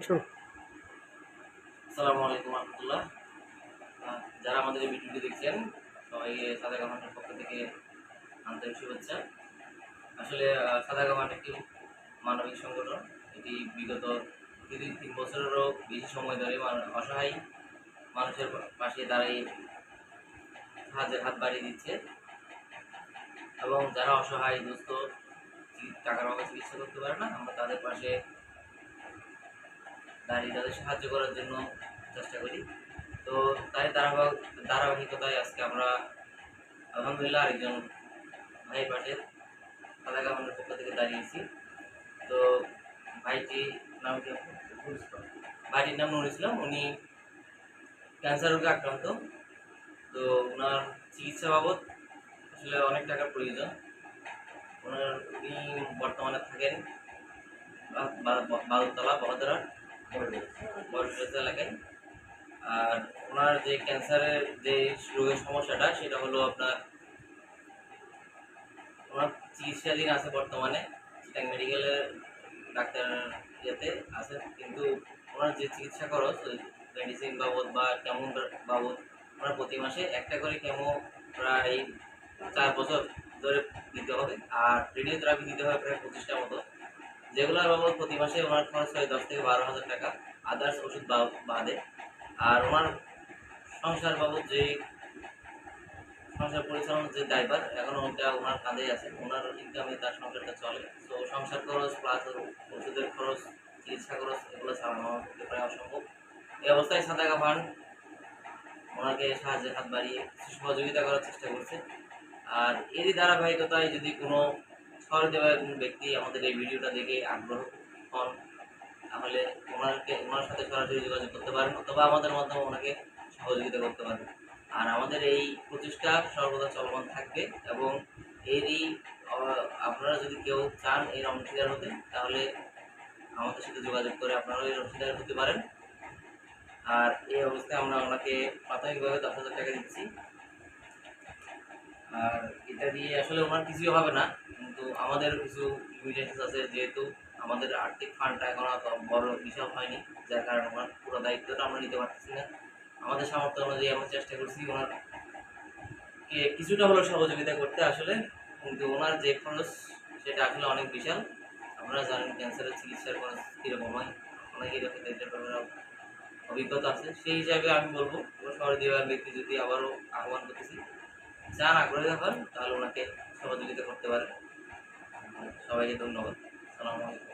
আসসালামু আলাইকুম রহমতুল্লাহ। যারা আমাদের এই ভিডিওটি দেখছেন সবাইকে সাদাকা মাঠের পক্ষ থেকে আন্তরিক শুভেচ্ছা। আসলে সাদাকা মাঠ একটি মানবিক সংগঠন। এটি বিগত 3 বছরেরও বেশি সময় ধরে অসহায় মানুষের পাশে দাঁড়িয়ে সাহায্যের হাত বাড়িয়ে দিচ্ছে এবং যারা অসহায় দুস্থ টাকার অভাবে চিকিৎসা করতে পারে না, আমরা তাদের পাশে দাঁড়িয়ে তাদের সাহায্য করার জন্য চেষ্টা করি। তো তাই ধারাবাহিকতায় আজকে আমরা আলহামদুলিল্লাহ আরেকজন ভাইয়ের পাশে সাদাকা মাঠের পক্ষ থেকে দাঁড়িয়েছি। তো ভাইটি নাম কি? ভাইটির নাম নুরুল ইসলাম। উনি ক্যান্সার রোগে আক্রান্ত। তো ওনার চিকিৎসা বাবদ আসলে অনেক টাকার প্রয়োজন। উনি বর্তমানে থাকেন বাদুরতলা বহদরা বড় এলাকায়। আর ওনার যে ক্যান্সারের যে রোগের সমস্যাটা সেটা হলো আপনার ওনার চিকিৎসাধীন আছে বর্তমানে চিটাং মেডিকেলের ডাক্তার ইয়েতে আছে, কিন্তু ওনার যে চিকিৎসা খরচ ওই মেডিসিন বাবদ বা কেমো বাবদ ওনার প্রতি মাসে একটা করে কেমো প্রায় 4 বছর ধরে দিতে হবে, আর রেডিওথেরাপি দিতে হবে প্রায় 25টা মতো, যেগুলোর বাবদ প্রতি মাসে ওনার খরচ হয় 10 থেকে 12 হাজার টাকা আদার্স ওষুধ বাদে। আর ওনার সংসার বাবদ যে সংসার পরিচালনার যে দায়ভার এখনো ওটা ওনার কাঁধেই আছে। ওনার ইনকামে তার সংসারটা চলে। তো সংসার খরচ প্লাস ওষুধের খরচ, চিকিৎসা খরচ এগুলো চালানো আমার পক্ষে প্রায় অসম্ভব। এই অবস্থায় সাদাকা ফান্ড ওনাকে সাহায্যের হাত বাড়িয়ে সহযোগিতা করার চেষ্টা করছে। আর এরই ধারাবাহিকতায় যদি কোনো সহৃদয় কোনো ব্যক্তি আমাদের এই ভিডিওটা দেখে আগ্রহ হন, তাহলে ওনার সাথে সরাসরি যোগাযোগ করতে পারেন অথবা আমাদের মাধ্যমে ওনাকে সহযোগিতা করতে পারেন। আর আমাদের এই প্রচেষ্টা সর্বদা চলমান থাকবে এবং এরই আপনারা যদি কেউ চান এর অংশীদার হতে, তাহলে আমাদের সাথে যোগাযোগ করে আপনারাও এর অংশীদার হতে পারেন। আর এই অবস্থায় আমরা ওনাকে প্রাথমিকভাবে 10,000 টাকা দিচ্ছি। আর এটা দিয়ে আসলে ওনার কিছুই হবে না, কিন্তু আমাদের কিছু লিমিটেশন আছে, যেহেতু আমাদের আর্থিক ফান্ডটা এখন বড় বিশাল হয়নি, যার কারণে ওনার পুরো দায়িত্বটা আমরা নিতে পারতেছি না। আমাদের সামর্থ্য অনুযায়ী আমরা চেষ্টা করছি ওনারকে কিছুটা হলেও সহযোগিতা করতে আসলে, কিন্তু ওনার যে খরচ সেটা আসলে অনেক বিশাল। আপনারা জানেন ক্যান্সারের চিকিৎসার খরচ কীরকম হয়, অনেকেই এটার ব্যাপারে অভিজ্ঞতা আছে। সেই হিসাবে আমি বলবো সহৃদয় ব্যক্তি যদি আবারও আহ্বান করতেছি, চান আগ্রহী হন, তাহলে ওনাকে সহযোগিতা করতে পারেন। সবাইকে ধন্যবাদ। আসসালামু আলাইকুম।